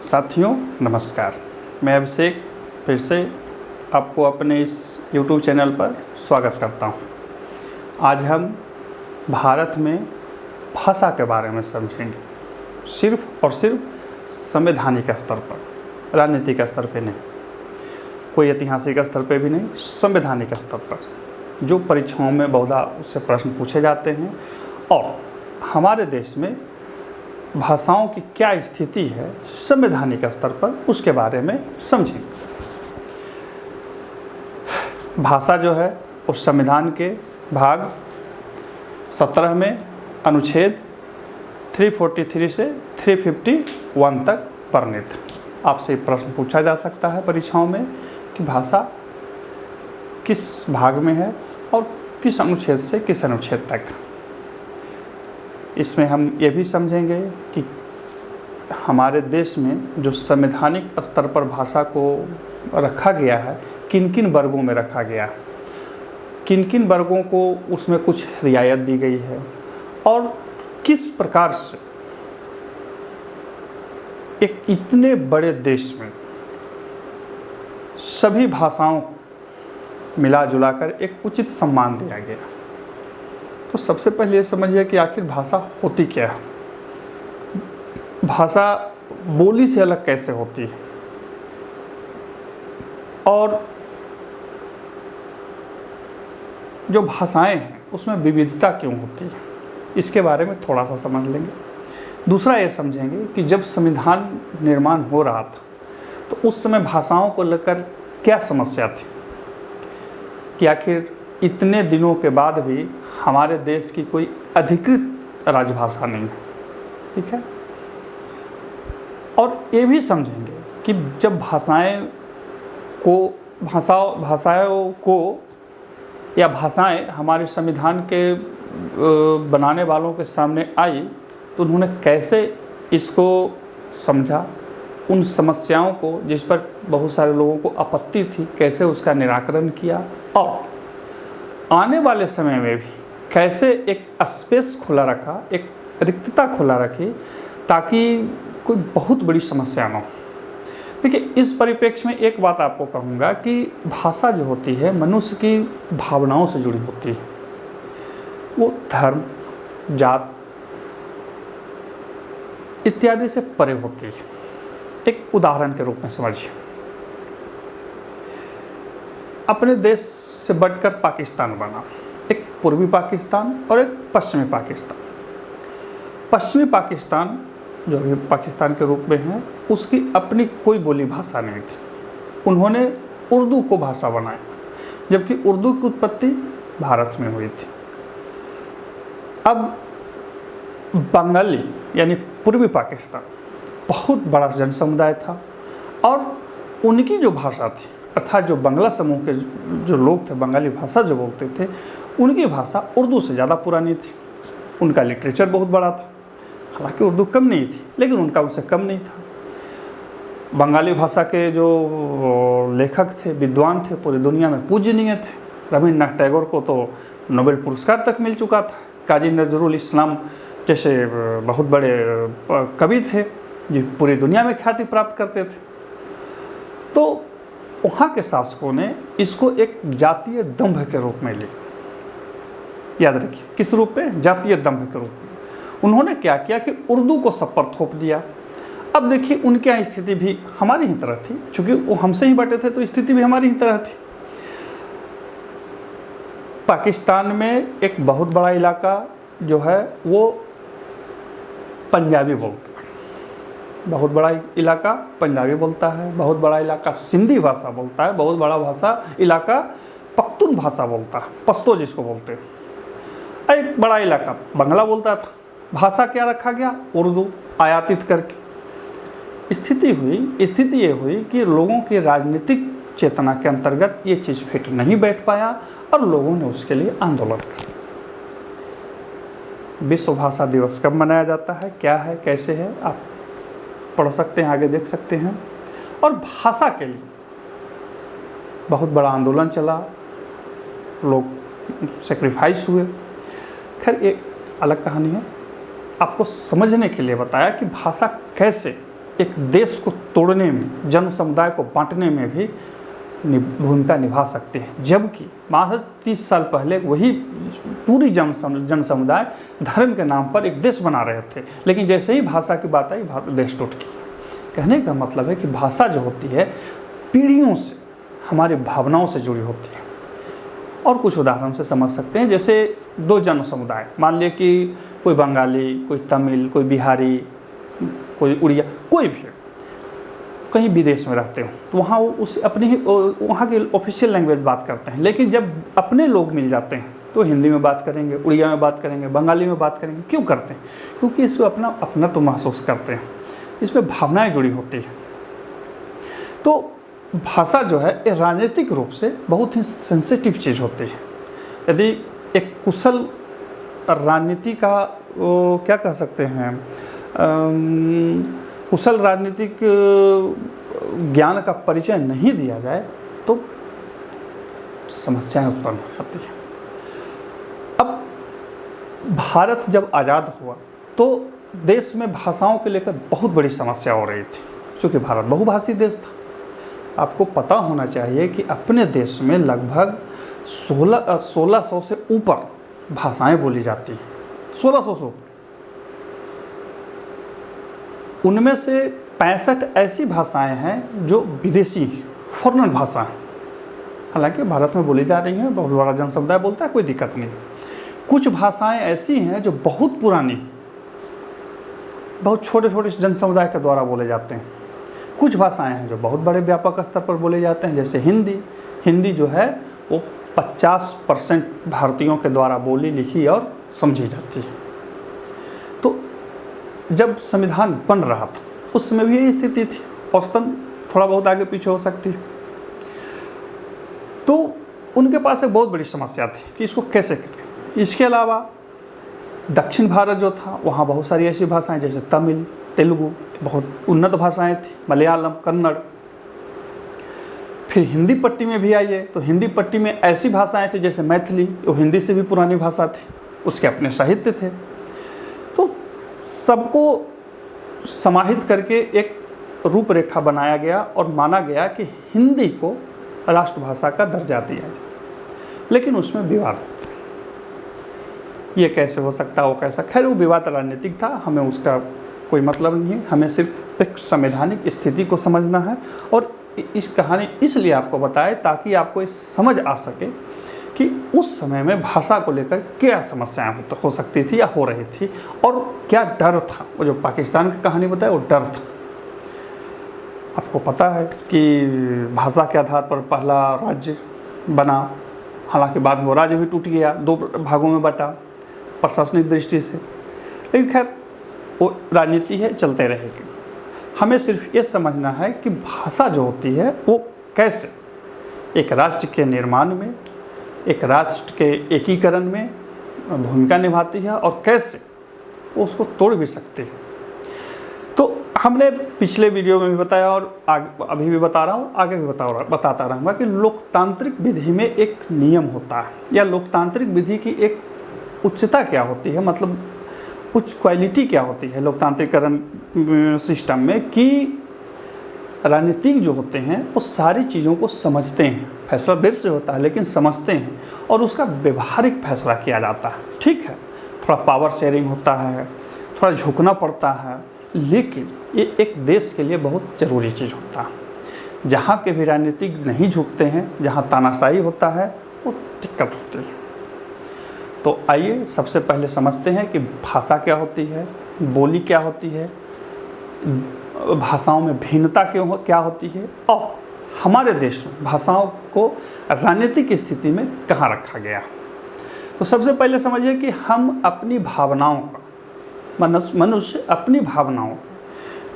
साथियों नमस्कार। मैं अभिषेक फिर से आपको अपने इस YouTube चैनल पर स्वागत करता हूं। आज हम भारत में भाषा के बारे में समझेंगे, सिर्फ और सिर्फ संवैधानिक स्तर पर, राजनीतिक स्तर पर नहीं, कोई ऐतिहासिक स्तर पर भी नहीं, संवैधानिक स्तर पर जो परीक्षाओं में बहुधा उससे प्रश्न पूछे जाते हैं और हमारे देश में भाषाओं की क्या स्थिति है संवैधानिक स्तर पर, उसके बारे में समझें। भाषा जो है उस संविधान के भाग 17 में अनुच्छेद 343 से 351 तक वर्णित। आपसे प्रश्न पूछा जा सकता है परीक्षाओं में कि भाषा किस भाग में है और किस अनुच्छेद से किस अनुच्छेद तक। इसमें हम ये भी समझेंगे कि हमारे देश में जो संवैधानिक स्तर पर भाषा को रखा गया है, किन किन वर्गों में रखा गया है, किन किन वर्गों को उसमें कुछ रियायत दी गई है और किस प्रकार से एक इतने बड़े देश में सभी भाषाओं को मिला जुला कर एक उचित सम्मान दिया गया। तो सबसे पहले ये समझिए कि आखिर भाषा होती क्या है, भाषा बोली से अलग कैसे होती है और जो भाषाएं हैं उसमें विविधता क्यों होती है, इसके बारे में थोड़ा सा समझ लेंगे। दूसरा ये समझेंगे कि जब संविधान निर्माण हो रहा था तो उस समय भाषाओं को लेकर क्या समस्या थी कि आखिर इतने दिनों के बाद भी हमारे देश की कोई अधिकृत राजभाषा नहीं है, ठीक है। और ये भी समझेंगे कि जब भाषाएं हमारे संविधान के बनाने वालों के सामने आई तो उन्होंने कैसे इसको समझा, उन समस्याओं को जिस पर बहुत सारे लोगों को आपत्ति थी कैसे उसका निराकरण किया और आने वाले समय में भी कैसे एक स्पेस खुला रखा, एक रिक्तता खुला रखी ताकि कोई बहुत बड़ी समस्या ना हो। देखिए, इस परिप्रेक्ष्य में एक बात आपको कहूँगा कि भाषा जो होती है मनुष्य की भावनाओं से जुड़ी होती है। वो धर्म, जात इत्यादि से परे होती है। एक उदाहरण के रूप में समझिए, अपने देश से बढ़कर पाकिस्तान बना, एक पूर्वी पाकिस्तान और एक पश्चिमी पाकिस्तान। पश्चिमी पाकिस्तान जो अभी पाकिस्तान के रूप में है उसकी अपनी कोई बोली भाषा नहीं थी। उन्होंने उर्दू को भाषा बनाया, जबकि उर्दू की उत्पत्ति भारत में हुई थी। अब बंगाली यानी पूर्वी पाकिस्तान बहुत बड़ा जनसमुदाय था और उनकी जो भाषा थी, अर्थात जो बंगला समूह के जो लोग थे, बंगाली भाषा जो बोलते थे, उनकी भाषा उर्दू से ज़्यादा पुरानी थी। उनका लिटरेचर बहुत बड़ा था, हालांकि उर्दू कम नहीं थी लेकिन उनका उससे कम नहीं था। बंगाली भाषा के जो लेखक थे, विद्वान थे, पूरी दुनिया में पूजनीय थे। रविन्द्रनाथ टैगोर को तो नोबेल पुरस्कार तक मिल चुका था। काजी नजरुल इस्लाम जैसे बहुत बड़े कवि थे जो पूरी दुनिया में ख्याति प्राप्त करते थे। तो वहाँ के शासकों ने इसको एक जातीय दंभ के रूप में लिया। याद रखिए, किस रूप में? जातीय दंभ के रूप में। उन्होंने क्या किया कि उर्दू को सब पर थोप दिया। अब देखिए, उनके यहाँ स्थिति भी हमारी ही तरह थी, चूँकि वो हमसे ही बटे थे तो स्थिति भी हमारी ही तरह थी। पाकिस्तान में एक बहुत बड़ा इलाका जो है वो पंजाबी बोलता है, बहुत बड़ा इलाका पंजाबी बोलता है, बहुत बड़ा इलाका सिंधी भाषा बोलता है, बहुत बड़ा इलाका पख्तून भाषा बोलता है, पश्तो जिसको बोलते हैं। एक बड़ा इलाका बंगला बोलता था। भाषा क्या रखा गया? उर्दू आयातित करके। स्थिति ये हुई कि लोगों की राजनीतिक चेतना के अंतर्गत ये चीज़ फिट नहीं बैठ पाया और लोगों ने उसके लिए आंदोलन किया। विश्व भाषा दिवस कब मनाया जाता है, क्या है, कैसे है, आप पढ़ सकते हैं, आगे देख सकते हैं। और भाषा के लिए बहुत बड़ा आंदोलन चला, लोग सेक्रीफाइस हुए। खैर ये अलग कहानी है। आपको समझने के लिए बताया कि भाषा कैसे एक देश को तोड़ने में, जन समुदाय को बांटने में भी भूमिका निभा सकते हैं। जबकि महज 30 साल पहले वही पूरी जन समुदाय धर्म के नाम पर एक देश बना रहे थे, लेकिन जैसे ही भाषा की बात आई देश टूट गया। कहने का मतलब है कि भाषा जो होती है पीढ़ियों से हमारी भावनाओं से जुड़ी होती है। और कुछ उदाहरण से समझ सकते हैं, जैसे दो जन समुदाय, मान लिया कि कोई बंगाली, कोई तमिल, कोई बिहारी, कोई उड़िया, कोई भी कहीं विदेश में रहते हो, तो वहाँ वो उस अपनी ही वहाँ की ऑफिशियल लैंग्वेज बात करते हैं। लेकिन जब अपने लोग मिल जाते हैं तो हिंदी में बात करेंगे, उड़िया में बात करेंगे, बंगाली में बात करेंगे। क्यों करते हैं? क्योंकि इसको अपना तो महसूस करते हैं, इसमें भावनाएं जुड़ी होती है। तो भाषा जो है ये राजनीतिक रूप से बहुत ही सेंसिटिव चीज़ होती है। यदि एक कुशल राजनीति का वो क्या कह सकते हैं, कुशल राजनीतिक ज्ञान का परिचय नहीं दिया जाए तो समस्याएं उत्पन्न हो जाती हैं। अब भारत जब आज़ाद हुआ तो देश में भाषाओं को लेकर बहुत बड़ी समस्या हो रही थी, क्योंकि भारत बहुभाषी देश था। आपको पता होना चाहिए कि अपने देश में लगभग 1600 से ऊपर भाषाएं बोली जाती हैं। 1600 से ऊपर, उनमें से 65 ऐसी भाषाएं हैं जो विदेशी फॉरेन भाषा हैं। हालांकि भारत में बोली जा रही हैं, बहुत बड़ा जन समुदाय बोलता है, कोई दिक्कत नहीं। कुछ भाषाएं ऐसी हैं जो बहुत पुरानी, बहुत छोटे छोटे जन समुदाय के द्वारा बोले जाते हैं। कुछ भाषाएं हैं जो बहुत बड़े व्यापक स्तर पर बोले जाते हैं, जैसे हिंदी जो है वो 50% भारतीयों के द्वारा बोली, लिखी और समझी जाती है। तो जब संविधान बन रहा था उस समय भी यही स्थिति थी, औसतन थोड़ा बहुत आगे पीछे हो सकती है। तो उनके पास एक बहुत बड़ी समस्या थी कि इसको कैसे करें। इसके अलावा दक्षिण भारत जो था वहाँ बहुत सारी ऐसी भाषाएं, जैसे तमिल, तेलुगु, बहुत उन्नत भाषाएं थी, मलयालम, कन्नड़। फिर हिंदी पट्टी में भी आइए तो हिंदी पट्टी में ऐसी भाषाएं थी जैसे मैथिली, वो हिंदी से भी पुरानी भाषा थी, उसके अपने साहित्य थे। तो सबको समाहित करके एक रूपरेखा बनाया गया और माना गया कि हिंदी को राष्ट्रभाषा का दर्जा दिया जाए। लेकिन उसमें विवाद, ये कैसे हो सकता, वो कैसा, खैर वो विवाद राजनीतिक था, हमें उसका कोई मतलब नहीं है। हमें सिर्फ एक संवैधानिक स्थिति को समझना है। और इस कहानी इसलिए आपको बताए ताकि आपको इस समझ आ सके कि उस समय में भाषा को लेकर क्या समस्याएं हो सकती थी या हो रही थी, और क्या डर था। वो जो पाकिस्तान की कहानी बताए वो डर था। आपको पता है कि भाषा के आधार पर पहला राज्य बना, हालांकि बाद में वो राज्य भी टूट गया, 2 भागों में बटा प्रशासनिक दृष्टि से। लेकिन खैर वो राजनीति है, चलते रहेगी। हमें सिर्फ ये समझना है कि भाषा जो होती है वो कैसे एक राष्ट्र के निर्माण में, एक राष्ट्र के एकीकरण में भूमिका निभाती है और कैसे वो उसको तोड़ भी सकती है। तो हमने पिछले वीडियो में भी बताया और अभी भी बता रहा हूँ, आगे भी बताता रहूँगा कि लोकतांत्रिक विधि में एक नियम होता है, या लोकतांत्रिक विधि की एक उच्चता क्या होती है, मतलब उच्च क्वालिटी क्या होती है लोकतांत्रिकरण सिस्टम में, कि राजनीतिक जो होते हैं वो सारी चीज़ों को समझते हैं। फैसला देर से होता है लेकिन समझते हैं और उसका व्यवहारिक फैसला किया जाता है। ठीक है, थोड़ा पावर शेयरिंग होता है, थोड़ा झुकना पड़ता है, लेकिन ये एक देश के लिए बहुत ज़रूरी चीज़ होता है। जहाँ के भी राजनीतिक नहीं झुकते हैं, जहाँ तानाशाही होता है, वो दिक्कत होती है। तो आइए सबसे पहले समझते हैं कि भाषा क्या होती है, बोली क्या होती है, भाषाओं में भिन्नता क्या होती है, और हमारे देश में भाषाओं को राजनीतिक स्थिति में कहाँ रखा गया। तो सबसे पहले समझिए कि हम अपनी भावनाओं का, मनुष्य अपनी भावनाओं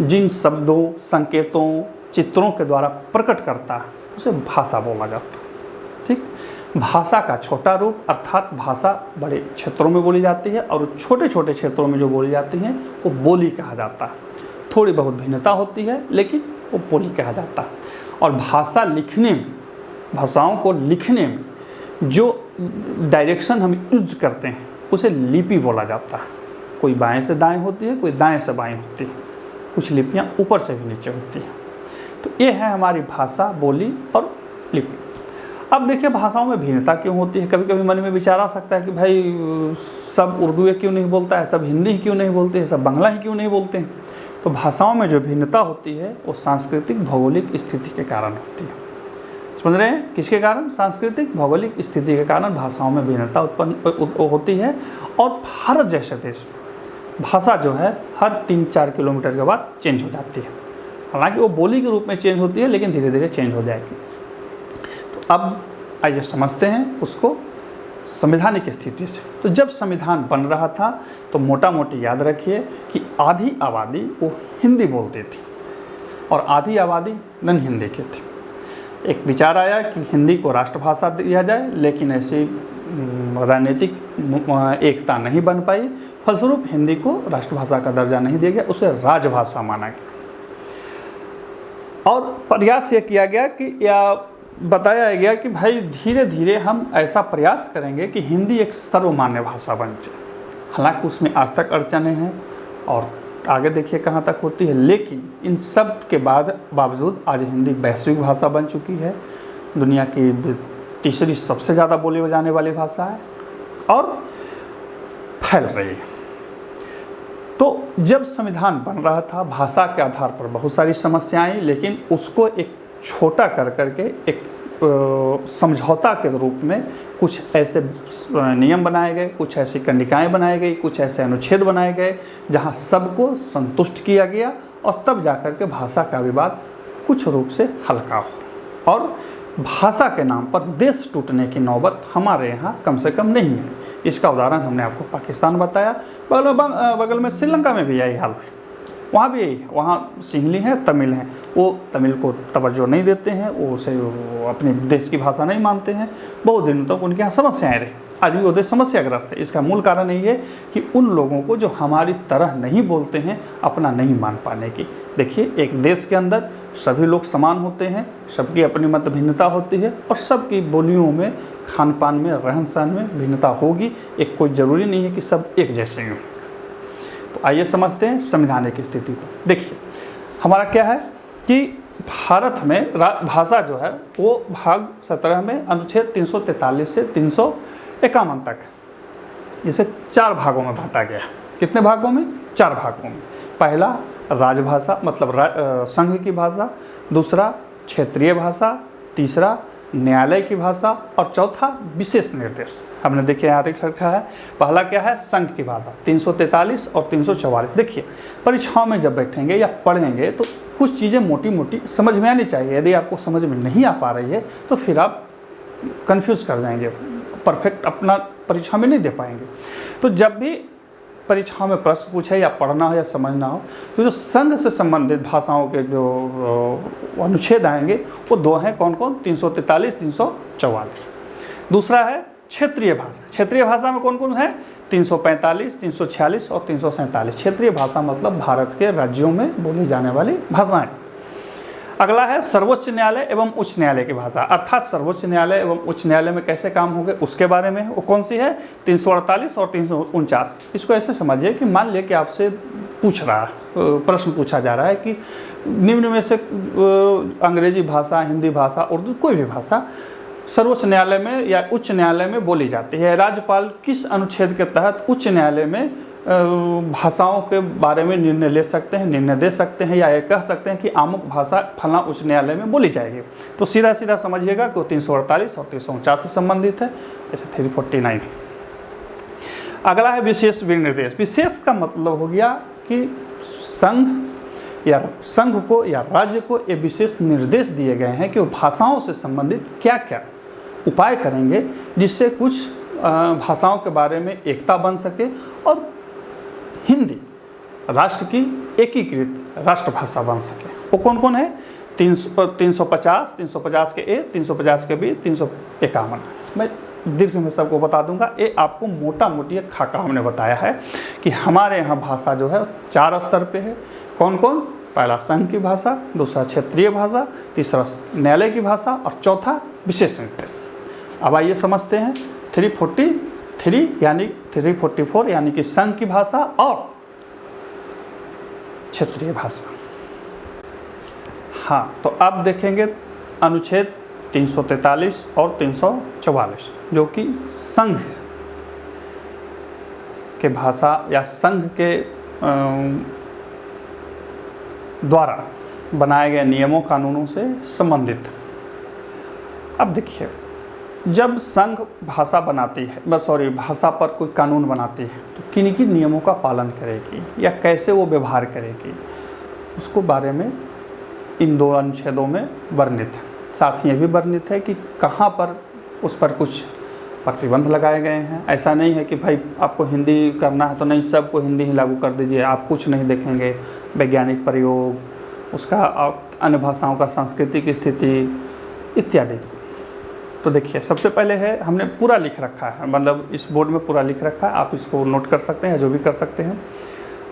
जिन शब्दों, संकेतों, चित्रों के द्वारा प्रकट करता है उसे भाषा बोला जाता है। ठीक, भाषा का छोटा रूप अर्थात भाषा बड़े क्षेत्रों में बोली जाती है और छोटे छोटे क्षेत्रों में जो बोली जाती हैं वो बोली कहा जाता है। थोड़ी बहुत भिन्नता होती है लेकिन वो बोली कहा जाता है। और भाषा लिखने में, भाषाओं को लिखने में जो डायरेक्शन हम यूज करते हैं उसे लिपि बोला जाता है। कोई बाएं से दाएं होती है, कोई दाएं से बाएं होती है, कुछ लिपियाँ ऊपर से भी नीचे होती हैं। तो ये है हमारी भाषा, बोली और लिपि। अब देखिए भाषाओं में भिन्नता क्यों होती है। कभी कभी मन में विचार आ सकता है कि भाई सब उर्दू क्यों नहीं बोलता है, सब हिंदी ही क्यों नहीं बोलते हैं, सब बांग्ला ही क्यों नहीं बोलते हैं। तो भाषाओं में जो भिन्नता होती है वो सांस्कृतिक भौगोलिक स्थिति के कारण होती है। समझ रहे हैं, किसके कारण? सांस्कृतिक भौगोलिक स्थिति के कारण भाषाओं में भिन्नता उत्पन्न होती है। और भारत जैसे देश में भाषा जो है हर 3-4 किलोमीटर के बाद चेंज हो जाती है। हालांकि वो बोली के रूप में चेंज होती है, लेकिन धीरे धीरे चेंज हो जाएगी। तो अब आइए समझते हैं उसको संवैधानिक स्थिति से। तो जब संविधान बन रहा था तो मोटा मोटी याद रखिए कि आधी आबादी वो हिंदी बोलती थी और आधी आबादी नन हिंदी की थी। एक विचार आया कि हिंदी को राष्ट्रभाषा दिया जाए, लेकिन ऐसी राजनीतिक एकता नहीं बन पाई। फलस्वरूप हिंदी को राष्ट्रभाषा का दर्जा नहीं दिया गया, उसे राजभाषा माना गया। और प्रयास ये किया गया कि या बताया गया कि भाई धीरे धीरे हम ऐसा प्रयास करेंगे कि हिंदी एक सर्वमान्य भाषा बन जाए। हालांकि उसमें आज तक अड़चने हैं और आगे देखिए कहाँ तक होती है, लेकिन इन सब के बावजूद आज हिंदी वैश्विक भाषा बन चुकी है। दुनिया की तीसरी सबसे ज़्यादा बोली जाने वाली भाषा है और फैल रही है। तो जब संविधान बन रहा था भाषा के आधार पर बहुत सारी समस्याएं, लेकिन उसको एक छोटा कर करके एक समझौता के रूप में कुछ ऐसे नियम बनाए गए, कुछ ऐसी कंडिकाएं बनाई गई, कुछ ऐसे अनुच्छेद बनाए गए जहां सबको संतुष्ट किया गया और तब जाकर के भाषा का विवाद कुछ रूप से हल्का हो। और भाषा के नाम पर देश टूटने की नौबत हमारे यहाँ कम से कम नहीं है। इसका उदाहरण हमने आपको पाकिस्तान बताया, बगल में श्रीलंका में भी यही हाल है। वहाँ भी यही है, वहाँ सिंहली है, तमिल है, वो तमिल को तवज्जो नहीं देते हैं, वो उसे अपने देश की भाषा नहीं मानते हैं। बहुत दिनों तक उनके यहाँ समस्याएं रही, आज भी वो देश समस्याग्रस्त है। इसका मूल कारण यही है कि उन लोगों को जो हमारी तरह नहीं बोलते हैं अपना नहीं मान पाने की। देखिए एक देश के अंदर सभी लोग समान होते हैं, सबकी अपनी मत भिन्नता होती है और सबकी बोलियों में, खान पान में, रहन सहन में भिन्नता होगी। एक कोई ज़रूरी नहीं है कि सब एक जैसे हों। तो आइए समझते हैं संवैधानिक स्थिति को। देखिए हमारा क्या है कि भारत में भाषा जो है वो भाग 17 में अनुच्छेद 343 से 351 तक इसे 4 भागों में बांटा गया। कितने भागों में? 4 भागों में। पहला राजभाषा मतलब संघ की भाषा, दूसरा क्षेत्रीय भाषा, तीसरा न्यायालय की भाषा और चौथा विशेष निर्देश। हमने देखिए यहाँ लिख रखा है। पहला क्या है? संघ की भाषा 343 और 344। देखिए परीक्षाओं में जब बैठेंगे या पढ़ेंगे तो कुछ चीज़ें मोटी मोटी समझ में आनी चाहिए। यदि आपको समझ में नहीं आ पा रही है तो फिर आप कंफ्यूज कर जाएंगे, परफेक्ट अपना परीक्षा में नहीं दे पाएंगे। तो जब भी परीक्षा में प्रश्न पूछे या पढ़ना हो या समझना हो तो जो संघ से संबंधित भाषाओं के जो अनुच्छेद आएंगे वो 2 हैं। कौन कौन? 343, 344। दूसरा है क्षेत्रीय भाषा। क्षेत्रीय भाषा में कौन कौन है? 345, 346 और 347। क्षेत्रीय भाषा मतलब भारत के राज्यों में बोली जाने वाली भाषाएं। अगला है सर्वोच्च न्यायालय एवं उच्च न्यायालय की भाषा, अर्थात सर्वोच्च न्यायालय एवं उच्च न्यायालय में कैसे काम होंगे उसके बारे में। वो कौन सी है? 348 और 349। इसको ऐसे समझिए कि मान लिया कि आपसे पूछ रहा है, प्रश्न पूछा जा रहा है कि निम्न में से अंग्रेजी भाषा, हिंदी भाषा, उर्दू कोई भी भाषा सर्वोच्च न्यायालय में या उच्च न्यायालय में बोली जाती है। राज्यपाल किस अनुच्छेद के तहत उच्च न्यायालय में भाषाओं के बारे में निर्णय ले सकते हैं, निर्णय दे सकते हैं या ये कह सकते हैं कि अमुक भाषा फला उच्च न्यायालय में बोली जाएगी। तो सीधा सीधा समझिएगा कि वो 348 और 349 से संबंधित है। जैसे 349। अगला है विशेष विनिर्देश। विशेष का मतलब हो गया कि संघ को या राज्य को ये विशेष निर्देश दिए गए हैं कि वो भाषाओं से संबंधित क्या क्या उपाय करेंगे जिससे कुछ भाषाओं के बारे में एकता बन सके और हिंदी राष्ट्र की एकीकृत राष्ट्रभाषा बन सके। वो कौन कौन है? 350, 350 के ए, 350 के बी, 351। मैं दीर्घ में सबको बता दूंगा। ये आपको मोटा मोटी एक खाका हमने बताया है कि हमारे यहाँ भाषा जो है 4 स्तर पे है। कौन कौन? पहला संघ की भाषा, दूसरा क्षेत्रीय भाषा, तीसरा न्यायालय की भाषा और चौथा विशेष निर्देश। अब आइए समझते हैं 343 यानी 344 यानी कि संघ की भाषा और क्षेत्रीय भाषा। हाँ, तो आप देखेंगे अनुच्छेद 343 और 344 जो कि संघ के भाषा या संघ के द्वारा बनाए गए नियमों कानूनों से संबंधित। अब देखिए, जब संघ भाषा बनाती है, भाषा पर कोई कानून बनाती है तो किन किन नियमों का पालन करेगी या कैसे वो व्यवहार करेगी, उसको बारे में इन 2 अनुच्छेदों में वर्णित है। साथ ही ये भी वर्णित है कि कहाँ पर उस पर कुछ प्रतिबंध लगाए गए हैं। ऐसा नहीं है कि भाई आपको हिंदी करना है तो नहीं, सबको हिंदी ही लागू कर दीजिए, आप कुछ नहीं देखेंगे, वैज्ञानिक प्रयोग, उसका अन्य भाषाओं का सांस्कृतिक स्थिति इत्यादि। तो देखिए, सबसे पहले है, हमने पूरा लिख रखा है, मतलब इस बोर्ड में पूरा लिख रखा है, आप इसको नोट कर सकते हैं, जो भी कर सकते हैं।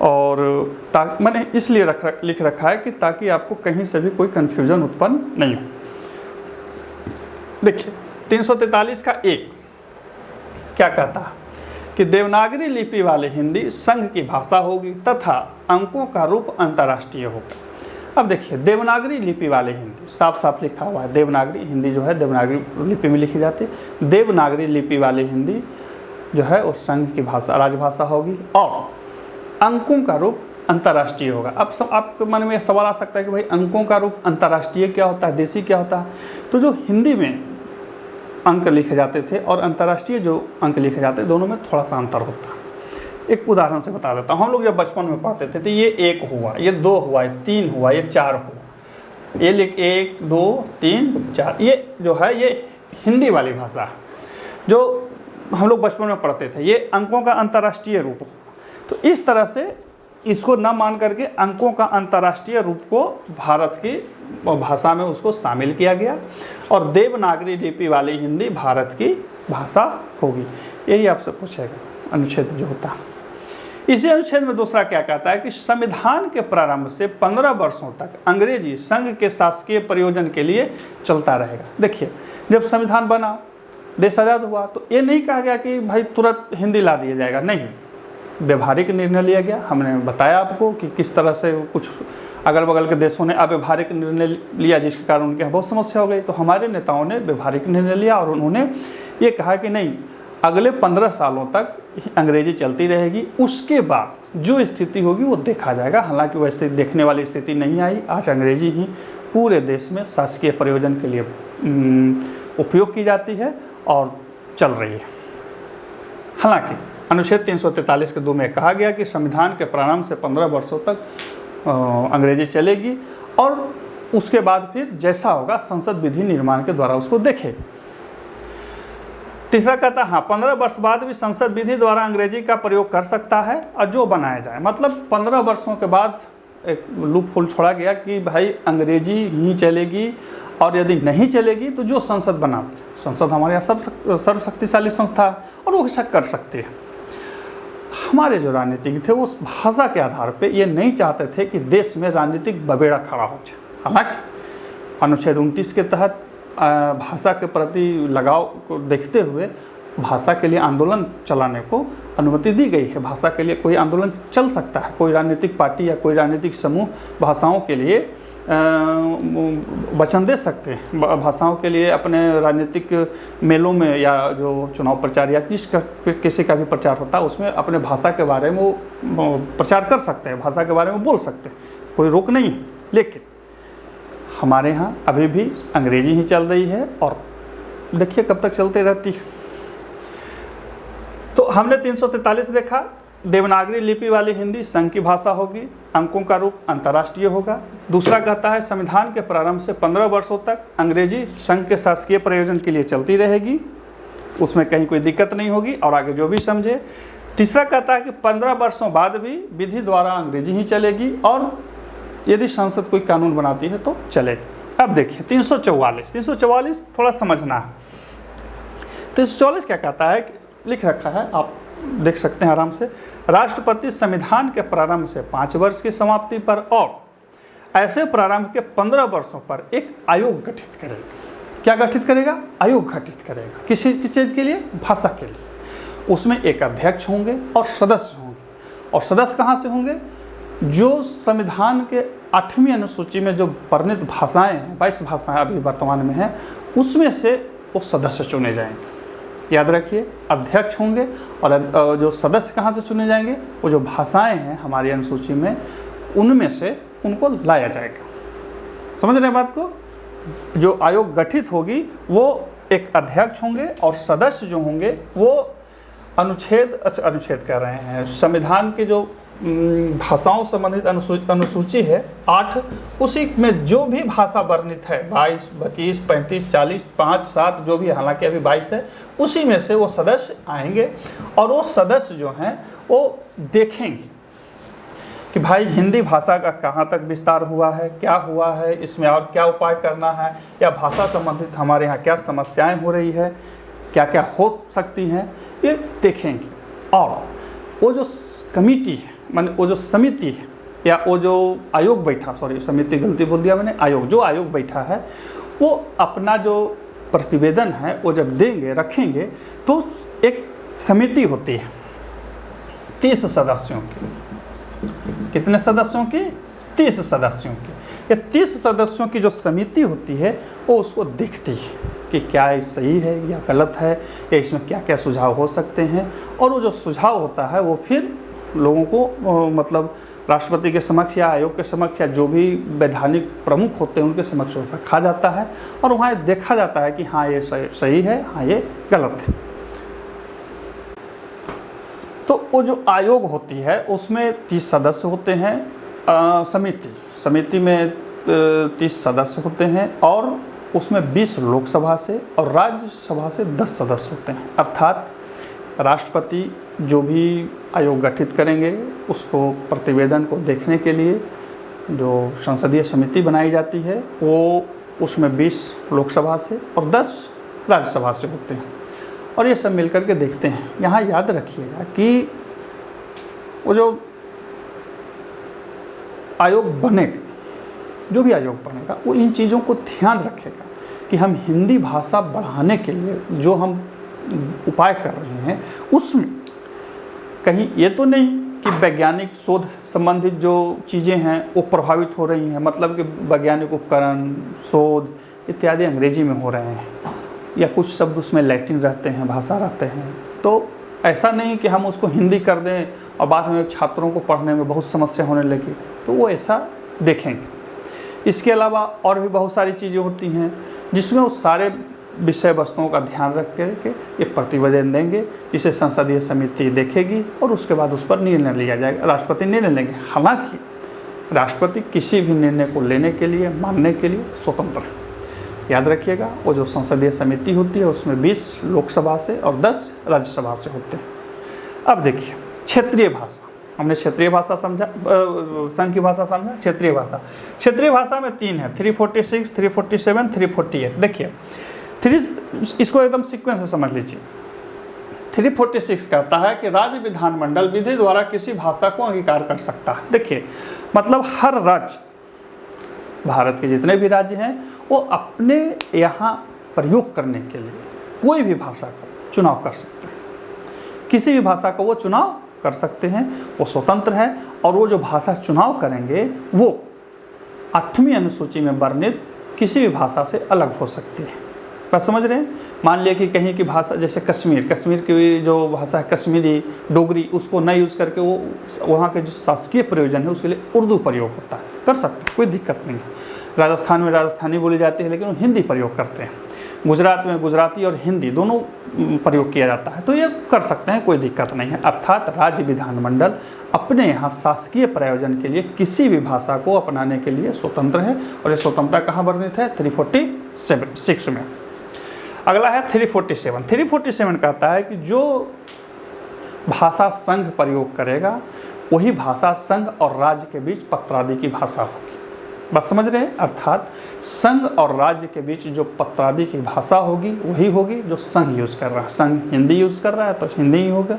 और मैंने इसलिए लिख रखा है कि ताकि आपको कहीं से भी कोई कन्फ्यूजन उत्पन्न नहीं हो। देखिए 343 का 1 क्या कहता है कि देवनागरी लिपि वाली हिंदी संघ की भाषा होगी तथा अंकों का रूप अंतर्राष्ट्रीय होगा। अब देखिए, देवनागरी लिपि वाली हिंदी साफ साफ लिखा हुआ है, देवनागरी हिंदी जो है देवनागरी लिपि में लिखी जाती है। देवनागरी लिपि वाली हिंदी जो है वो संघ की भाषा, राजभाषा होगी और अंकों का रूप अंतर्राष्ट्रीय होगा। अब सब आपके मन में सवाल आ सकता है कि भाई अंकों का रूप अंतर्राष्ट्रीय क्या होता है, देसी क्या होता है। तो जो हिंदी में अंक लिखे जाते थे और अंतर्राष्ट्रीय जो अंक लिखे जाते हैं, दोनों में थोड़ा सा अंतर होता है। एक उदाहरण से बता देता हूँ। हम लोग जब बचपन में पढ़ते थे तो ये 1 हुआ, ये 2 हुआ, ये 3 हुआ, ये 4 हुआ, ये 1 2 3 4, ये जो है ये हिंदी वाली भाषा है जो हम लोग बचपन में पढ़ते थे। ये अंकों का अंतर्राष्ट्रीय रूप हो, तो इस तरह से इसको न मान करके अंकों का अंतर्राष्ट्रीय रूप को भारत की भाषा में उसको शामिल किया गया और देवनागरी लिपि वाली हिंदी भारत की भाषा होगी। यही आपसे पूछेगा अनुच्छेद जो होता है। इसी अनुच्छेद में दूसरा क्या कहता है कि संविधान के प्रारंभ से 15 वर्षों तक अंग्रेजी संघ के शासकीय प्रयोजन के लिए चलता रहेगा। देखिए, जब संविधान बना, देश आज़ाद हुआ, तो ये नहीं कहा गया कि भाई तुरंत हिंदी ला दिया जाएगा, नहीं, व्यवहारिक निर्णय लिया गया। हमने बताया आपको कि किस तरह से कुछ अगल बगल के देशों ने अव्यवहारिक निर्णय लिया जिसके कारण उनके यहाँ बहुत समस्या हो गई। तो हमारे नेताओं ने व्यवहारिक निर्णय लिया और उन्होंने ये कहा कि नहीं, अगले 15 सालों तक अंग्रेजी चलती रहेगी, उसके बाद जो स्थिति होगी वो देखा जाएगा। हालांकि वैसे देखने वाली स्थिति नहीं आई। आज अंग्रेजी ही पूरे देश में शासकीय प्रयोजन के लिए उपयोग की जाती है और चल रही है। हालांकि अनुच्छेद 343 के 2 में कहा गया कि संविधान के प्रारंभ से 15 वर्षों तक अंग्रेजी चलेगी और उसके बाद फिर जैसा होगा संसद विधि निर्माण के द्वारा उसको देखे। तीसरा कहता है, हाँ, 15 वर्ष बाद भी संसद विधि द्वारा अंग्रेजी का प्रयोग कर सकता है और जो बनाया जाए। मतलब 15 वर्षों के बाद एक लूप होल छोड़ा गया कि भाई अंग्रेजी ही चलेगी और यदि नहीं चलेगी तो जो संसद बना, संसद हमारे यहाँ सर्वशक्तिशाली संस्था है और वो ऐसा कर सकती है। हमारे जो राजनीतिक थे वो उस भाषा के आधार पे ये नहीं चाहते थे कि देश में राजनीतिक बबेड़ा खड़ा हो जाए। हालांकि अनुच्छेद 29 के तहत भाषा के प्रति लगाव को देखते हुए भाषा के लिए आंदोलन चलाने को अनुमति दी गई है। भाषा के लिए कोई आंदोलन चल सकता है, कोई राजनीतिक पार्टी या कोई राजनीतिक समूह भाषाओं के लिए वचन दे सकते हैं। भाषाओं के लिए अपने राजनीतिक मेलों में या जो चुनाव प्रचार या किसी का भी प्रचार होता है उसमें अपने भाषा के बारे में वो प्रचार कर सकते हैं, भाषा के बारे में बोल सकते हैं, कोई रोक नहीं है। लेकिन हमारे यहाँ अभी भी अंग्रेजी ही चल रही है और देखिए कब तक चलते रहती है। तो हमने 343 देखा, देवनागरी लिपि वाली हिंदी संघ की भाषा होगी, अंकों का रूप अंतर्राष्ट्रीय होगा। दूसरा कहता है संविधान के प्रारंभ से 15 वर्षों तक अंग्रेजी संघ के शासकीय प्रयोजन के लिए चलती रहेगी, उसमें कहीं कोई दिक्कत नहीं होगी और आगे जो भी समझे। तीसरा कहता है कि 15 वर्षों बाद भी विधि द्वारा अंग्रेजी ही चलेगी और यदि संसद कोई कानून बनाती है तो चलेगी। अब देखिए 344 थोड़ा समझना है। 344 क्या कहता है, लिख रखा है, आप देख सकते हैं आराम से। राष्ट्रपति संविधान के प्रारंभ से 5 वर्ष की समाप्ति पर और ऐसे प्रारंभ के 15 वर्षों पर एक आयोग गठित करेगा। क्या गठित करेगा? आयोग गठित करेगा। किस चीज़ के लिए? भाषा के लिए। उसमें एक अध्यक्ष होंगे और सदस्य होंगे। और सदस्य कहाँ से होंगे? जो संविधान के 8वीं अनुसूची में जो वर्णित भाषाएं हैं, 22 भाषाएं अभी वर्तमान में हैं, उसमें से वो सदस्य चुने जाएंगे। याद रखिए, अध्यक्ष होंगे और जो सदस्य कहाँ से चुने जाएंगे, वो जो भाषाएं हैं हमारी अनुसूची में उनमें से उनको लाया जाएगा। समझ रहे हैं बात को? जो आयोग गठित होगी वो एक अध्यक्ष होंगे और सदस्य जो होंगे वो अनुच्छेद कह रहे हैं, संविधान के जो भाषाओं संबंधित अनुसूची है 8, उसी में जो भी भाषा वर्णित है 22, 22, 35, 40, 5, 7 जो भी, हालांकि अभी 22 है, उसी में से वो सदस्य आएंगे और वो सदस्य जो हैं वो देखेंगे कि भाई हिंदी भाषा का कहाँ तक विस्तार हुआ है, क्या हुआ है, इसमें और क्या उपाय करना है, या भाषा संबंधित हमारे यहाँ क्या समस्याएं हो रही है, क्या क्या हो सकती हैं, ये देखेंगे। और वो जो कमेटी है, माने वो जो समिति है या वो जो आयोग बैठा, सॉरी समिति गलती बोल दिया मैंने, आयोग, जो आयोग बैठा है वो अपना जो प्रतिवेदन है वो जब देंगे, रखेंगे, तो एक समिति होती है 30 सदस्यों की। कितने सदस्यों की? 30 सदस्यों की। ये 30 सदस्यों की जो समिति होती है वो उसको देखती है कि क्या ये सही है या गलत है, या इसमें क्या क्या सुझाव हो सकते हैं, और वो जो सुझाव होता है वो फिर लोगों को मतलब राष्ट्रपति के समक्ष या आयोग के समक्ष या जो भी वैधानिक प्रमुख होते हैं उनके समक्ष रखा जाता है और वहाँ देखा जाता है कि हाँ ये सही है, हाँ ये गलत है। तो वो जो आयोग होती है उसमें 30 सदस्य होते हैं। समिति में 30 सदस्य होते हैं और उसमें 20 लोकसभा से और राज्यसभा से 10 सदस्य होते हैं। अर्थात राष्ट्रपति जो भी आयोग गठित करेंगे उसको प्रतिवेदन को देखने के लिए जो संसदीय समिति बनाई जाती है वो उसमें 20 लोकसभा से और 10 राज्यसभा से होते हैं और ये सब मिलकर के देखते हैं। यहाँ याद रखिएगा कि वो जो आयोग बनेगा, जो भी आयोग बनेगा वो इन चीज़ों को ध्यान रखेगा कि हम हिंदी भाषा बढ़ाने के लिए जो हम उपाय कर रहे हैं उसमें कहीं ये तो नहीं कि वैज्ञानिक शोध संबंधित जो चीज़ें हैं वो प्रभावित हो रही हैं, मतलब कि वैज्ञानिक उपकरण, शोध इत्यादि अंग्रेजी में हो रहे हैं या कुछ शब्द उसमें लैटिन रहते हैं, भाषा रहते हैं, तो ऐसा नहीं कि हम उसको हिंदी कर दें और बाद में छात्रों को पढ़ने में बहुत समस्या होने लगी, तो वो ऐसा देखेंगे। इसके अलावा और भी बहुत सारी चीज़ें होती हैं जिसमें वो सारे विषय वस्तुओं का ध्यान रख करके ये प्रतिवेदन देंगे, जिसे संसदीय समिति देखेगी और उसके बाद उस पर निर्णय लिया जाएगा, राष्ट्रपति निर्णय लेंगे। हालांकि राष्ट्रपति किसी भी निर्णय को लेने के लिए, मानने के लिए स्वतंत्र है। याद रखिएगा, वो जो संसदीय समिति होती है उसमें 20 लोकसभा से और 10 राज्यसभा से होते हैं। अब देखिए क्षेत्रीय भाषा, हमने क्षेत्रीय भाषा समझा, संघ की भाषा समझा, क्षेत्रीय भाषा। क्षेत्रीय भाषा में 3 है, 346, 347, 348। देखिए इसको एकदम सीक्वेंस से समझ लीजिए। 346 कहता है कि राज्य विधानमंडल विधि द्वारा किसी भाषा को अंगीकार कर सकता है। देखिए मतलब हर राज्य, भारत के जितने भी राज्य हैं वो अपने यहाँ प्रयोग करने के लिए कोई भी भाषा का चुनाव कर सकते हैं, किसी भी भाषा को वो चुनाव कर सकते हैं, वो स्वतंत्र है। और वो जो भाषा चुनाव करेंगे वो 8वीं अनुसूची में वर्णित किसी भी भाषा से अलग हो सकती है। बात समझ रहे हैं? मान लिया कि कहीं की भाषा जैसे कश्मीर की जो भाषा है कश्मीरी, डोगरी, उसको न यूज़ करके वो वहाँ के जो शासकीय प्रयोजन है उसके लिए उर्दू प्रयोग होता है, कर सकते हैं, कोई दिक्कत नहीं है। राजस्थान में राजस्थानी बोली जाती है लेकिन वो हिंदी प्रयोग करते हैं। गुजरात में गुजराती और हिंदी दोनों प्रयोग किया जाता है, तो ये कर सकते हैं, कोई दिक्कत नहीं है। अर्थात राज्य विधानमंडल अपने यहाँ शासकीय प्रयोजन के लिए किसी भी भाषा को अपनाने के लिए स्वतंत्र है और ये स्वतंत्रता कहाँ वर्णित है? 346 में। अगला है 347। 347 कहता है कि जो भाषा संघ प्रयोग करेगा वही भाषा संघ और राज्य के बीच पत्रादि की भाषा होगी। बस समझ रहे हैं? अर्थात संघ और राज्य के बीच जो पत्रादि की भाषा होगी वही होगी जो संघ यूज़ कर रहा है। संघ हिंदी यूज़ कर रहा है तो हिंदी ही होगा,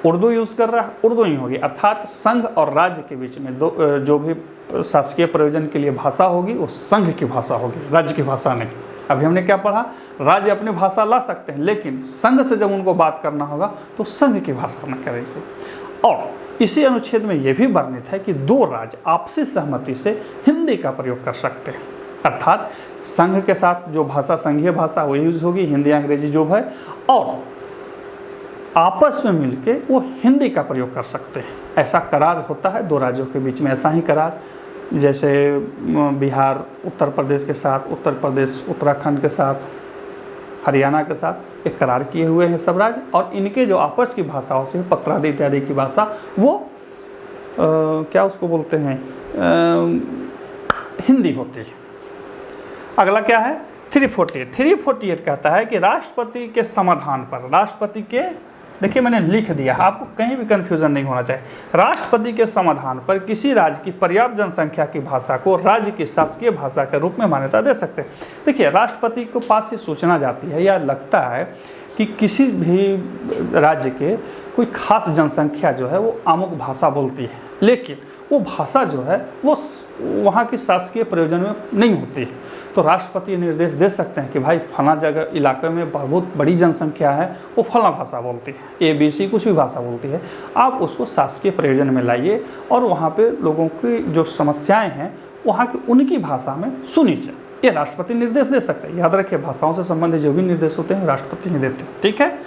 उर्दू यूज़ कर रहा है उर्दू ही होगी। अर्थात संघ और राज्य के बीच में जो भी शासकीय प्रयोजन के लिए भाषा होगी वो संघ की भाषा होगी, राज्य की भाषा नहीं। अभी हमने क्या पढ़ा? राज्य अपनी भाषा ला सकते हैं लेकिन संघ से जब उनको बात करना होगा तो संघ की भाषा में करेंगे। और इसी अनुच्छेद में यह भी वर्णित है कि दो राज्य आपसी सहमति से हिंदी का प्रयोग कर सकते हैं, अर्थात संघ के साथ जो भाषा संघीय भाषा वो यूज होगी, हिंदी अंग्रेजी जो है, और आपस में मिलके वो हिंदी का प्रयोग कर सकते हैं। ऐसा करार होता है दो राज्यों के बीच में। ऐसा ही करार जैसे बिहार उत्तर प्रदेश के साथ, उत्तर प्रदेश उत्तराखंड के साथ, हरियाणा के साथ एक करार किए हुए हैं सब राज्य, और इनके जो आपस की भाषाओं से पत्रादि इत्यादि की भाषा वो क्या उसको बोलते हैं हिंदी होती है। अगला क्या है 348 कहता है कि राष्ट्रपति के समाधान पर, राष्ट्रपति के, देखिए मैंने लिख दिया, आपको कहीं भी कन्फ्यूजन नहीं होना चाहिए। राष्ट्रपति के समाधान पर किसी राज्य की पर्याप्त जनसंख्या की भाषा को राज्य की शासकीय भाषा के रूप में मान्यता दे सकते हैं। देखिए राष्ट्रपति को पास ये सूचना जाती है या लगता है कि किसी भी राज्य के कोई खास जनसंख्या जो है वो अमुक भाषा बोलती है, लेकिन वो भाषा जो है वो वहाँ की शासकीय प्रयोजन में नहीं होती है, तो राष्ट्रपति निर्देश दे सकते हैं कि भाई फला जगह इलाके में बहुत बड़ी जनसंख्या है, वो फला भाषा बोलती है, ABC कुछ भी भाषा बोलती है, आप उसको शासकीय प्रयोजन में लाइए और वहाँ पे लोगों की जो समस्याएं हैं वहाँ की उनकी भाषा में सुनी जाए। ये राष्ट्रपति निर्देश दे सकते हैं। याद रखिए भाषाओं से संबंधित जो भी निर्देश होते हैं राष्ट्रपति नहीं देते, ठीक है।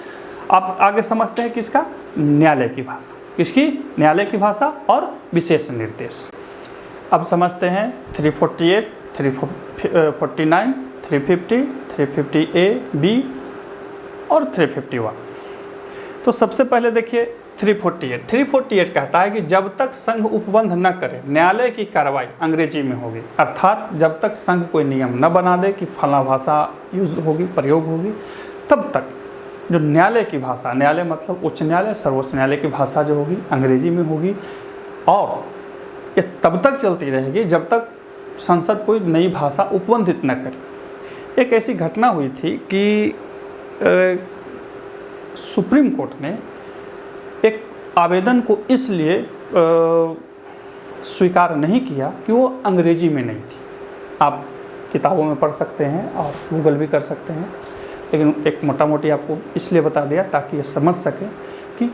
आप आगे समझते हैं किसका, न्यायालय की भाषा, किसकी, न्यायालय की भाषा और विशेष निर्देश। अब समझते हैं 348, 349, 350, 350A, B और 351। तो सबसे पहले देखिए 348 कहता है कि जब तक संघ उपबंध न करे न्यायालय की कार्रवाई अंग्रेजी में होगी, अर्थात जब तक संघ कोई नियम न बना दे कि फला भाषा यूज होगी, प्रयोग होगी, तब तक जो न्यायालय की भाषा, न्यायालय मतलब उच्च न्यायालय, सर्वोच्च न्यायालय की भाषा जो होगी अंग्रेजी में होगी, और ये तब तक चलती रहेगी जब तक संसद कोई नई भाषा उपबंधित न करे। एक ऐसी घटना हुई थी कि सुप्रीम कोर्ट ने एक आवेदन को इसलिए स्वीकार नहीं किया कि वो अंग्रेजी में नहीं थी। आप किताबों में पढ़ सकते हैं और गूगल भी कर सकते हैं, लेकिन एक मोटा मोटी आपको इसलिए बता दिया ताकि ये समझ सकें कि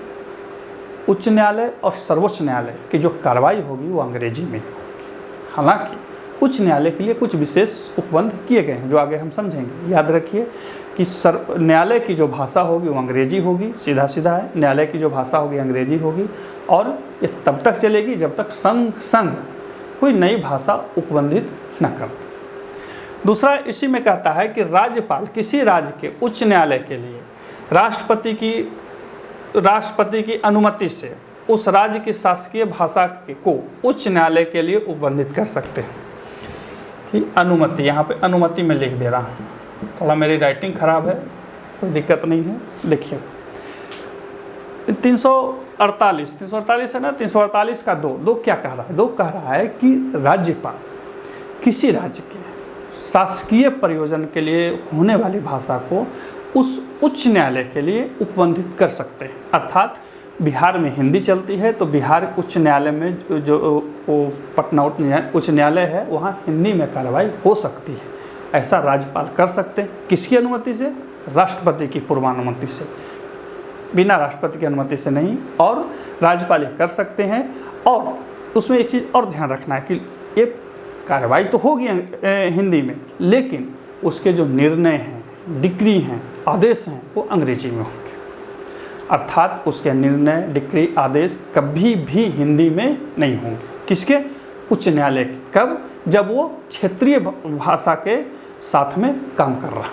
उच्च न्यायालय और सर्वोच्च न्यायालय की जो कार्रवाई होगी वो अंग्रेजी में होगी। हालांकि उच्च न्यायालय के लिए कुछ विशेष उपबंध किए गए हैं जो आगे हम समझेंगे। याद रखिए कि न्यायालय की जो भाषा होगी वो अंग्रेजी होगी, सीधा सीधा है, न्यायालय की जो भाषा होगी अंग्रेजी होगी, और ये तब तक चलेगी जब तक संघ कोई नई भाषा उपबंधित न कर। दूसरा इसी में कहता है कि राज्यपाल किसी राज्य के उच्च न्यायालय के लिए राष्ट्रपति की अनुमति से उस राज्य की शासकीय भाषा को उच्च न्यायालय के लिए उपबंधित कर सकते हैं। कि अनुमति, यहाँ पे अनुमति में लिख दे रहा हूँ, थोड़ा मेरी राइटिंग खराब है, कोई दिक्कत नहीं है, लिखिए 348 है ना, 348 का दो क्या कह रहा है, दो कह रहा है कि राज्यपाल किसी राज्य के शासकीय प्रयोजन के लिए होने वाली भाषा को उस उच्च न्यायालय के लिए उपबंधित कर सकते हैं। अर्थात बिहार में हिंदी चलती है तो बिहार उच्च न्यायालय में जो पटना उच्च न्यायालय है वहाँ हिंदी में कार्रवाई हो सकती है। ऐसा राज्यपाल कर सकते हैं, किसकी अनुमति से, राष्ट्रपति की पूर्वानुमति से, बिना राष्ट्रपति की अनुमति से नहीं, और राज्यपाल कर सकते हैं। और उसमें एक चीज़ और ध्यान रखना है कि ये कार्रवाई तो होगी हिंदी में, लेकिन उसके जो निर्णय हैं, डिक्री हैं, आदेश हैं, वो अंग्रेजी में होंगे। अर्थात उसके निर्णय, डिक्री, आदेश कभी भी हिंदी में नहीं होंगे। किसके, उच्च न्यायालय के। कब, जब वो क्षेत्रीय भाषा के साथ में काम कर रहा।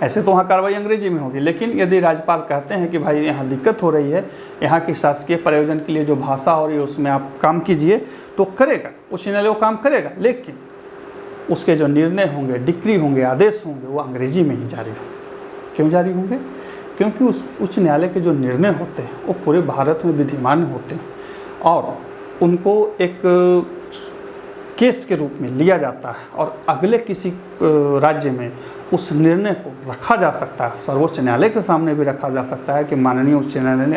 ऐसे तो वहाँ कार्रवाई अंग्रेजी में होगी, लेकिन यदि राज्यपाल कहते हैं कि भाई यहाँ दिक्कत हो रही है, यहाँ की शासकीय प्रयोजन के लिए जो भाषा हो रही है उसमें आप काम कीजिए, तो करेगा, उच्च न्यायालय वो काम करेगा, लेकिन उसके जो निर्णय होंगे, डिक्री होंगे, आदेश होंगे, वो अंग्रेजी में ही जारी होंगे। क्यों जारी होंगे? क्योंकि उस उच्च न्यायालय के जो निर्णय होते हैं वो पूरे भारत में विधिमान होते हैं और उनको एक केस के रूप में लिया जाता है और अगले किसी राज्य में उस निर्णय को रखा जा सकता है। सर्वोच्च न्यायालय के सामने भी रखा जा सकता है कि माननीय उच्च न्यायालय ने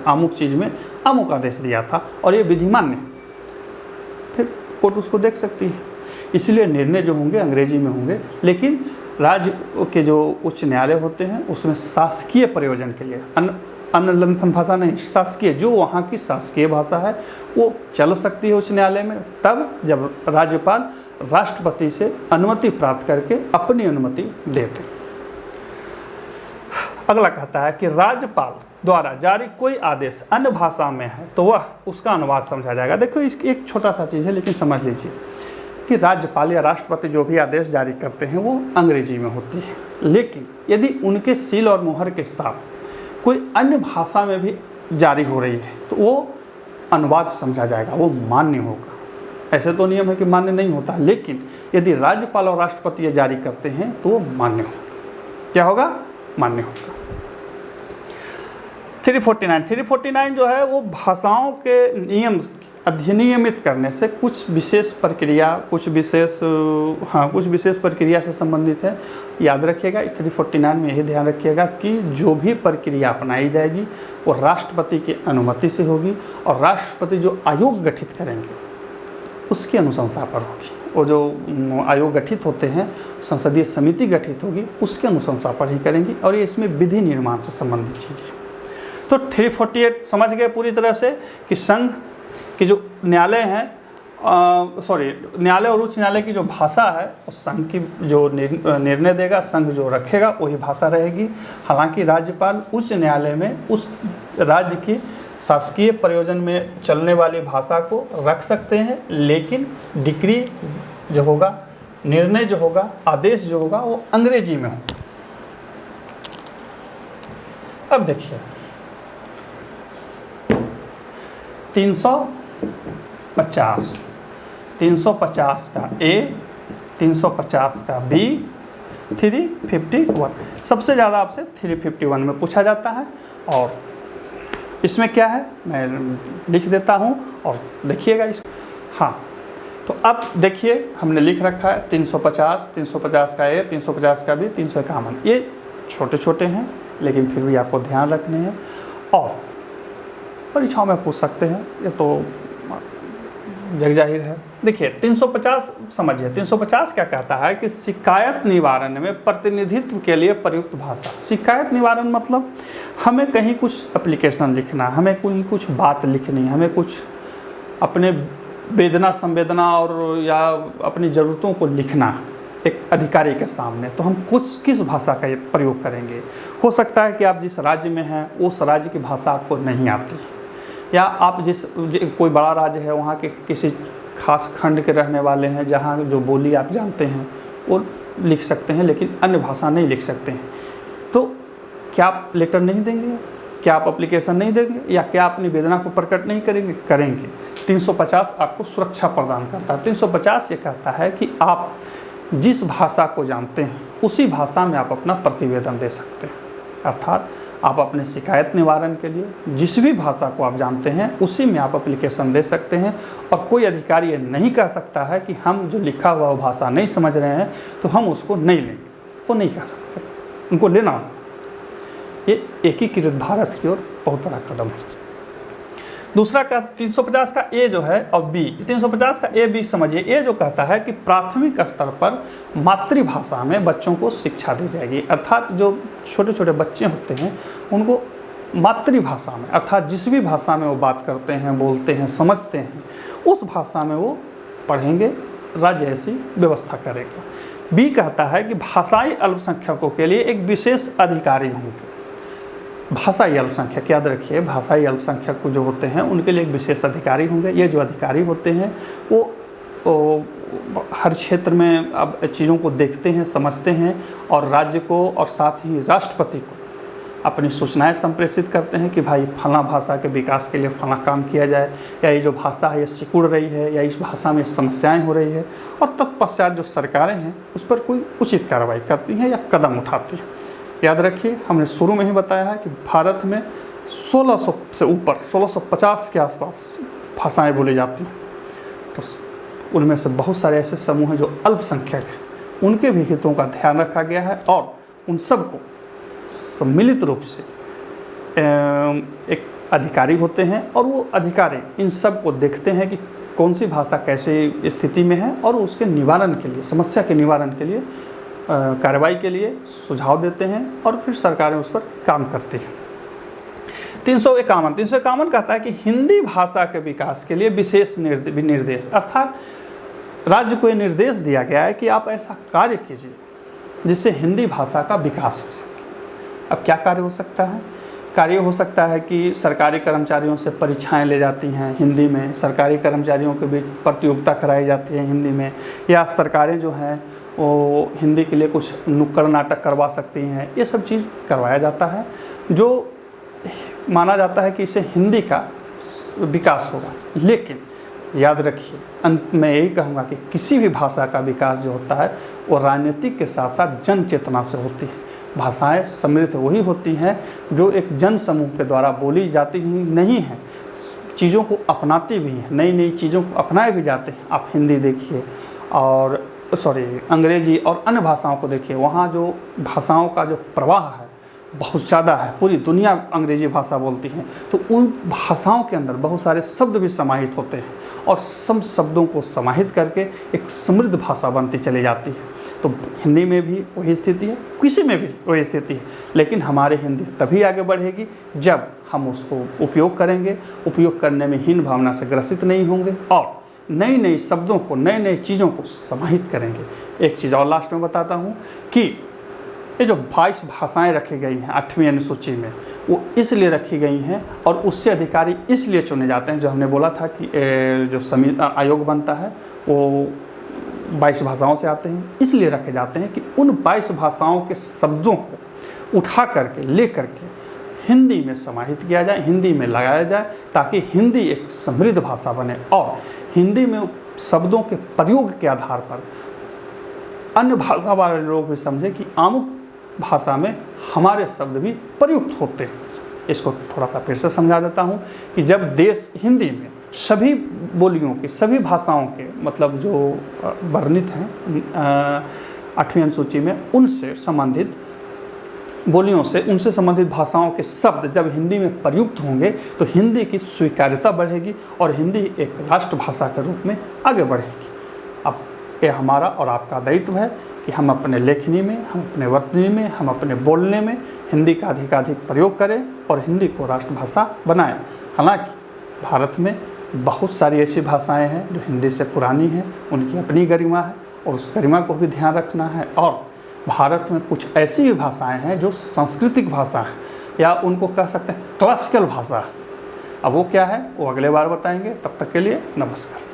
अमुक चीज़ में अमुक आदेश दिया था और ये विधिमान है, फिर कोर्ट उसको देख सकती है। इसलिए निर्णय जो होंगे अंग्रेजी में होंगे, लेकिन राज्य के जो उच्च न्यायालय होते हैं उसमें शासकीय प्रयोजन के लिए अन्य लंथन भाषा नहीं, शासकीय, जो वहाँ की शासकीय भाषा है वो चल सकती है उच्च न्यायालय में, तब जब राज्यपाल राष्ट्रपति से अनुमति प्राप्त करके अपनी अनुमति देते। अगला कहता है कि राज्यपाल द्वारा जारी कोई आदेश अन्य भाषा में है तो वह उसका अनुवाद समझा जाएगा। देखो इसकी एक छोटा सा चीज़ है, लेकिन समझ लीजिए कि राज्यपाल या राष्ट्रपति जो भी आदेश जारी करते हैं वो अंग्रेजी में होती है, लेकिन यदि उनके सील और मुहर के साथ कोई अन्य भाषा में भी जारी हो रही है तो वो अनुवाद समझा जाएगा, वो मान्य होगा। ऐसे तो नियम है कि मान्य नहीं होता, लेकिन यदि राज्यपाल और राष्ट्रपति ये जारी करते हैं तो वो मान्य होगा। क्या होगा? मान्य होगा। 349 जो है वो भाषाओं के नियम अधिनियमित करने से कुछ विशेष प्रक्रिया, कुछ विशेष प्रक्रिया से संबंधित है। याद रखिएगा, इस 349 में यही ध्यान रखिएगा कि जो भी प्रक्रिया अपनाई जाएगी वो राष्ट्रपति की अनुमति से होगी और राष्ट्रपति जो आयोग गठित करेंगे उसकी अनुशंसा पर होगी। वो जो आयोग गठित होते हैं, संसदीय समिति गठित होगी, उसके अनुशंसा पर ही करेंगी और ये इसमें विधि निर्माण से संबंधित चीज़ें। तो 348 समझ गए पूरी तरह से कि संघ कि जो न्यायालय हैं, न्यायालय और उच्च न्यायालय की जो भाषा है उस संघ की जो निर्णय देगा, संघ जो रखेगा वही भाषा रहेगी। हालांकि राज्यपाल उच्च न्यायालय में उस राज्य की शासकीय प्रयोजन में चलने वाली भाषा को रख सकते हैं, लेकिन डिक्री जो होगा, निर्णय जो होगा, आदेश जो होगा वो अंग्रेजी में होगा। अब देखिए 350 का A, 350 का B, 351 सबसे ज़्यादा आपसे 351 में पूछा जाता है। और इसमें क्या है मैं लिख देता हूँ और देखिएगा इसको। हाँ, तो अब देखिए हमने लिख रखा है 350 का A, 350 का B, 351। ये छोटे छोटे हैं लेकिन फिर भी आपको ध्यान रखने हैं और परीक्षाओं में पूछ सकते हैं, ये तो जग जाहिर है। देखिए 350 समझिए, 350 क्या कहता है कि शिकायत निवारण में प्रतिनिधित्व के लिए प्रयुक्त भाषा। शिकायत निवारण मतलब हमें कहीं कुछ एप्लीकेशन लिखना, हमें कहीं कुछ बात लिखनी, हमें कुछ अपने वेदना संवेदना और या अपनी ज़रूरतों को लिखना एक अधिकारी के सामने, तो हम किस भाषा का प्रयोग करेंगे। हो सकता है कि आप जिस राज्य में हैं उस राज्य की भाषा आपको नहीं आती, या आप कोई बड़ा राज्य है वहाँ के किसी खास खंड के रहने वाले हैं जहाँ जो बोली आप जानते हैं वो लिख सकते हैं लेकिन अन्य भाषा नहीं लिख सकते हैं। तो क्या आप लेटर नहीं देंगे, क्या आप एप्लीकेशन नहीं देंगे, या क्या अपनी वेदना को प्रकट नहीं करेंगे। 350 आपको सुरक्षा प्रदान करता है। 350 ये कहता है कि आप जिस भाषा को जानते हैं उसी भाषा में आप अपना प्रतिवेदन दे सकते हैं। अर्थात आप अपने शिकायत निवारण के लिए जिस भी भाषा को आप जानते हैं उसी में आप एप्लीकेशन दे सकते हैं और कोई अधिकारी ये नहीं कह सकता है कि हम जो लिखा हुआ वो भाषा नहीं समझ रहे हैं तो हम उसको नहीं लेंगे। वो नहीं कह सकते, उनको लेना होगा। ये एकीकृत भारत की ओर बहुत बड़ा कदम है। दूसरा का 350 का ए जो है और बी, 350 का ए बी समझिए। ए जो कहता है कि प्राथमिक स्तर पर मातृभाषा में बच्चों को शिक्षा दी जाएगी। अर्थात जो छोटे छोटे बच्चे होते हैं उनको मातृभाषा में, अर्थात जिस भी भाषा में वो बात करते हैं, बोलते हैं, समझते हैं, उस भाषा में वो पढ़ेंगे। राज्य ऐसी व्यवस्था करेगा। बी कहता है कि भाषाई अल्पसंख्यकों के लिए एक विशेष अधिकारी होंगे। भाषाई अल्पसंख्यक, याद रखिए, भाषाई अल्पसंख्यक जो होते हैं उनके लिए एक विशेष अधिकारी होंगे। ये जो अधिकारी होते हैं वो हर क्षेत्र में अब चीज़ों को देखते हैं, समझते हैं और राज्य को और साथ ही राष्ट्रपति को अपनी सूचनाएं संप्रेषित करते हैं कि भाई फला भाषा के विकास के लिए फला काम किया जाए, या ये जो भाषा है ये सिकुड़ रही है, या इस भाषा में समस्याएं हो रही है। और तत्पश्चात जो सरकारें हैं उस पर कोई उचित कार्रवाई करती हैं या कदम उठाती हैं। याद रखिए, हमने शुरू में ही बताया है कि भारत में 1600 से ऊपर 1650 के आसपास भाषाएं बोली जाती हैं। तो उनमें से बहुत सारे ऐसे समूह हैं जो अल्पसंख्यक हैं, उनके भी हितों का ध्यान रखा गया है और उन सबको सम्मिलित रूप से एक अधिकारी होते हैं और वो अधिकारी इन सब को देखते हैं कि कौन सी भाषा कैसी स्थिति में है और उसके निवारण के लिए, समस्या के निवारण के लिए, कार्रवाई के लिए सुझाव देते हैं और फिर सरकारें उस पर काम करती हैं। 351 कहता है कि हिंदी भाषा के विकास के लिए विशेष निर्देश, अर्थात राज्य को ये निर्देश दिया गया है कि आप ऐसा कार्य कीजिए जिससे हिंदी भाषा का विकास हो सके। अब क्या कार्य हो सकता है? कार्य हो सकता है कि सरकारी कर्मचारियों से परीक्षाएं ले जाती हैं हिंदी में, सरकारी कर्मचारियों के बीच प्रतियोगिता कराई जाती है हिंदी में, या सरकारें जो हैं वो हिंदी के लिए कुछ नुक्कड़ नाटक करवा सकती हैं। ये सब चीज़ करवाया जाता है जो माना जाता है कि इससे हिंदी का विकास होगा। लेकिन याद रखिए, अंत में यही कहूँगा कि किसी भी भाषा का विकास जो होता है वो राजनीतिक के साथ साथ जन चेतना से होती है। भाषाएं समृद्ध वही होती हैं जो एक जन समूह के द्वारा बोली जाती ही नहीं है, चीज़ों को अपनाती भी हैं, नई नई चीज़ों को अपनाए भी जाते हैं। आप हिंदी देखिए और अंग्रेजी और अन्य भाषाओं को देखिए, वहाँ जो भाषाओं का जो प्रवाह है बहुत ज़्यादा है, पूरी दुनिया अंग्रेजी भाषा बोलती है, तो उन भाषाओं के अंदर बहुत सारे शब्द भी समाहित होते हैं और सब शब्दों को समाहित करके एक समृद्ध भाषा बनती चली जाती है। तो हिंदी में भी वही स्थिति है, किसी में भी वही स्थिति है, लेकिन हमारे हिंदी तभी आगे बढ़ेगी जब हम उसको उपयोग करेंगे, उपयोग करने में हीन भावना से ग्रसित नहीं होंगे और नई नई शब्दों को, नई नई चीज़ों को समाहित करेंगे। एक चीज़ और लास्ट में बताता हूँ कि ये जो 22 भाषाएं रखी गई हैं 8वीं अनुसूची में, वो इसलिए रखी गई हैं और उससे अधिकारी इसलिए चुने जाते हैं, जो हमने बोला था कि जो आयोग बनता है वो 22 भाषाओं से आते हैं, इसलिए रखे जाते हैं कि उन 22 भाषाओं के शब्दों को उठा करके ले करके हिंदी में समाहित किया जाए, हिंदी में लगाया जाए, ताकि हिंदी एक समृद्ध भाषा बने और हिंदी में शब्दों के प्रयोग के आधार पर अन्य भाषा वाले लोग भी समझें कि आमुख भाषा में हमारे शब्द भी प्रयुक्त होते हैं। इसको थोड़ा सा फिर से समझा देता हूँ कि जब देश हिंदी में सभी बोलियों के, सभी भाषाओं के मतलब जो वर्णित हैं 8वीं अनुसूची में, उनसे संबंधित बोलियों से, उनसे संबंधित भाषाओं के शब्द जब हिंदी में प्रयुक्त होंगे तो हिंदी की स्वीकार्यता बढ़ेगी और हिंदी एक राष्ट्रभाषा के रूप में आगे बढ़ेगी। अब ये हमारा और आपका दायित्व है कि हम अपने लेखनी में, हम अपने वर्तनी में, हम अपने बोलने में हिंदी का अधिकाधिक प्रयोग करें और हिंदी को राष्ट्रभाषा बनाएं। हालांकि भारत में बहुत सारी ऐसी भाषाएं हैं जो हिंदी से पुरानी हैं, उनकी अपनी गरिमा है और उस गरिमा को भी ध्यान रखना है। और भारत में कुछ ऐसी भी भाषाएं हैं जो सांस्कृतिक भाषा है या उनको कह सकते हैं क्लासिकल भाषा। अब वो क्या है वो अगले बार बताएंगे। तब तक के लिए नमस्कार।